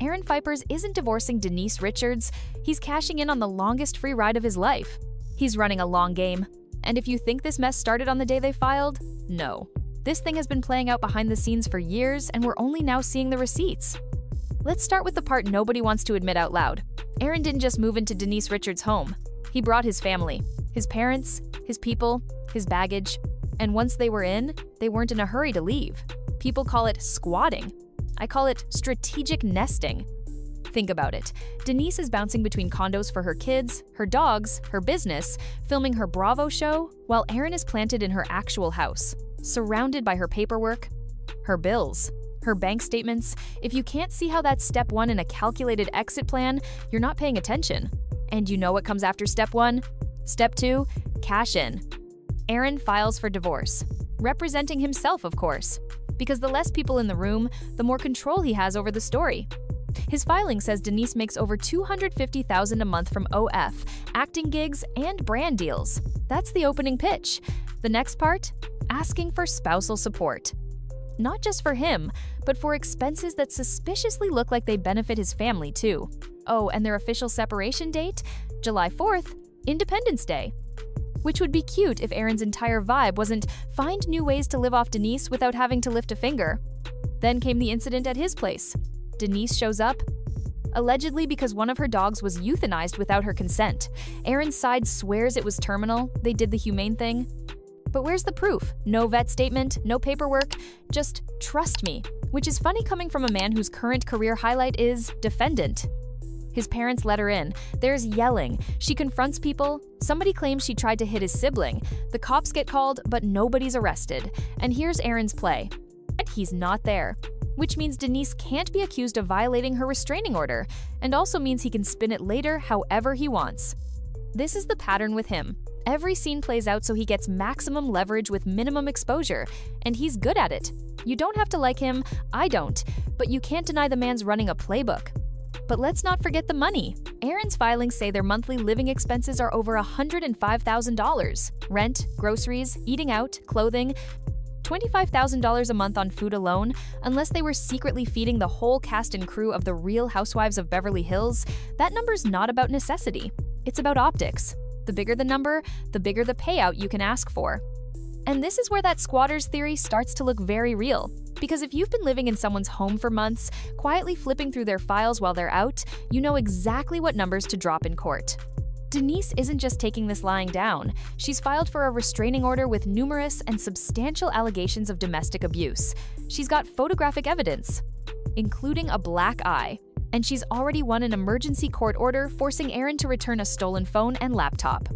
Aaron Phypers isn't divorcing Denise Richards, he's cashing in on the longest free ride of his life. He's running a long game. And if you think this mess started on the day they filed, no. This thing has been playing out behind the scenes for years, and we're only now seeing the receipts. Let's start with the part nobody wants to admit out loud. Aaron didn't just move into Denise Richards' home. He brought his family, his parents, his people, his baggage. And once they were in, they weren't in a hurry to leave. People call it squatting. I call it strategic nesting. Think about it. Denise is bouncing between condos for her kids, her dogs, her business, filming her Bravo show, while Aaron is planted in her actual house, surrounded by her paperwork, her bills, her bank statements. If you can't see how that's step one in a calculated exit plan, you're not paying attention. And you know what comes after step one? Step two, cash in. Aaron files for divorce, representing himself, of course, because the less people in the room, the more control he has over the story. His filing says Denise makes over $250,000 a month from OF, acting gigs, and brand deals. That's the opening pitch. The next part? Asking for spousal support. Not just for him, but for expenses that suspiciously look like they benefit his family too. Oh, and their official separation date? July 4th, Independence Day. Which would be cute if Aaron's entire vibe wasn't find new ways to live off Denise without having to lift a finger. Then came the incident at his place. Denise shows up, allegedly because one of her dogs was euthanized without her consent. Aaron's side swears it was terminal, they did the humane thing. But where's the proof? No vet statement, no paperwork, just trust me, which is funny coming from a man whose current career highlight is defendant. His parents let her in. There's yelling. She confronts people. Somebody claims she tried to hit his sibling. The cops get called, but nobody's arrested. And here's Aaron's play. And he's not there. Which means Denise can't be accused of violating her restraining order, and also means he can spin it later however he wants. This is the pattern with him. Every scene plays out so he gets maximum leverage with minimum exposure, and he's good at it. You don't have to like him, I don't, but you can't deny the man's running a playbook. But let's not forget the money. Aaron's filings say their monthly living expenses are over $105,000. Rent, groceries, eating out, clothing, $25,000 a month on food alone. Unless they were secretly feeding the whole cast and crew of The Real Housewives of Beverly Hills, that number's not about necessity. It's about optics. The bigger the number, the bigger the payout you can ask for. And this is where that squatters theory starts to look very real. Because if you've been living in someone's home for months, quietly flipping through their files while they're out, you know exactly what numbers to drop in court. Denise isn't just taking this lying down. She's filed for a restraining order with numerous and substantial allegations of domestic abuse. She's got photographic evidence, including a black eye. And she's already won an emergency court order forcing Aaron to return a stolen phone and laptop.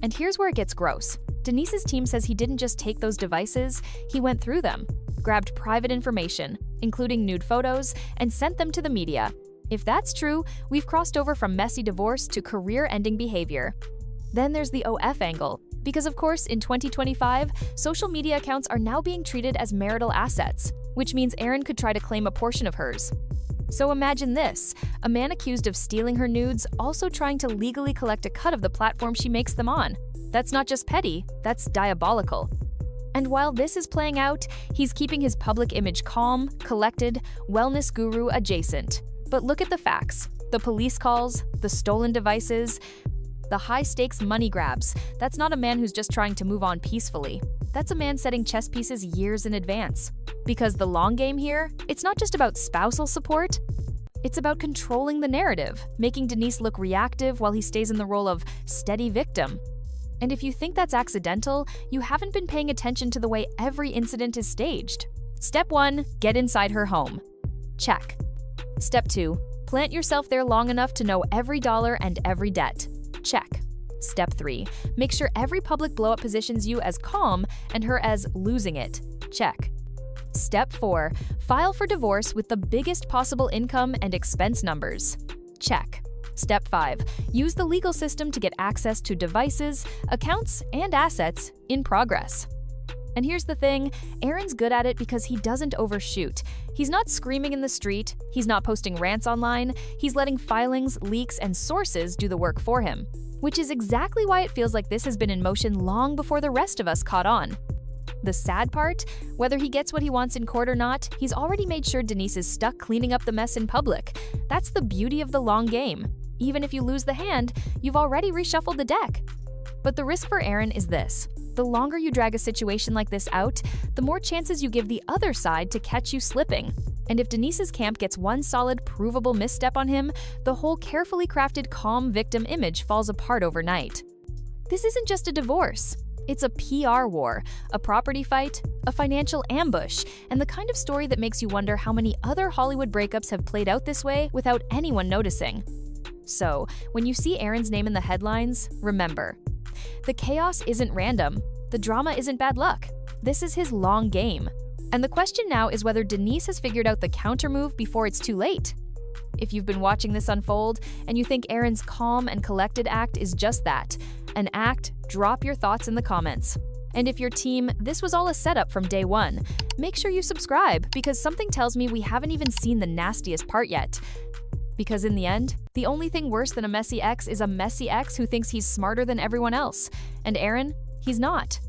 And here's where it gets gross. Denise's team says he didn't just take those devices, he went through them, grabbed private information, including nude photos, and sent them to the media. If that's true, we've crossed over from messy divorce to career-ending behavior. Then there's the OF angle, because of course, in 2025, social media accounts are now being treated as marital assets, which means Aaron could try to claim a portion of hers. So imagine this, a man accused of stealing her nudes also trying to legally collect a cut of the platform she makes them on. That's not just petty, that's diabolical. And while this is playing out, he's keeping his public image calm, collected, wellness guru adjacent. But look at the facts. The police calls, the stolen devices, the high-stakes money grabs. That's not a man who's just trying to move on peacefully. That's a man setting chess pieces years in advance. Because the long game here, it's not just about spousal support, it's about controlling the narrative, making Denise look reactive while he stays in the role of steady victim. And if you think that's accidental, you haven't been paying attention to the way every incident is staged. Step 1, get inside her home. Check. Step 2, plant yourself there long enough to know every dollar and every debt. Check. Step 3, make sure every public blow-up positions you as calm and her as losing it. Check. Step 4, file for divorce with the biggest possible income and expense numbers. Check. Step 5, use the legal system to get access to devices, accounts, and assets in progress. And here's the thing, Aaron's good at it because he doesn't overshoot. He's not screaming in the street, he's not posting rants online, he's letting filings, leaks, and sources do the work for him. Which is exactly why it feels like this has been in motion long before the rest of us caught on. The sad part? Whether he gets what he wants in court or not, he's already made sure Denise is stuck cleaning up the mess in public. That's the beauty of the long game. Even if you lose the hand, you've already reshuffled the deck. But the risk for Aaron is this. The longer you drag a situation like this out, the more chances you give the other side to catch you slipping. And if Denise's camp gets one solid, provable misstep on him, the whole carefully crafted calm victim image falls apart overnight. This isn't just a divorce. It's a PR war, a property fight, a financial ambush, and the kind of story that makes you wonder how many other Hollywood breakups have played out this way without anyone noticing. So, when you see Aaron's name in the headlines, remember, the chaos isn't random. The drama isn't bad luck. This is his long game. And the question now is whether Denise has figured out the countermove before it's too late. If you've been watching this unfold and you think Aaron's calm and collected act is just that, an act, drop your thoughts in the comments. And if your team, this was all a setup from day one, make sure you subscribe because something tells me we haven't even seen the nastiest part yet. Because in the end, the only thing worse than a messy ex is a messy ex who thinks he's smarter than everyone else. And Aaron, he's not.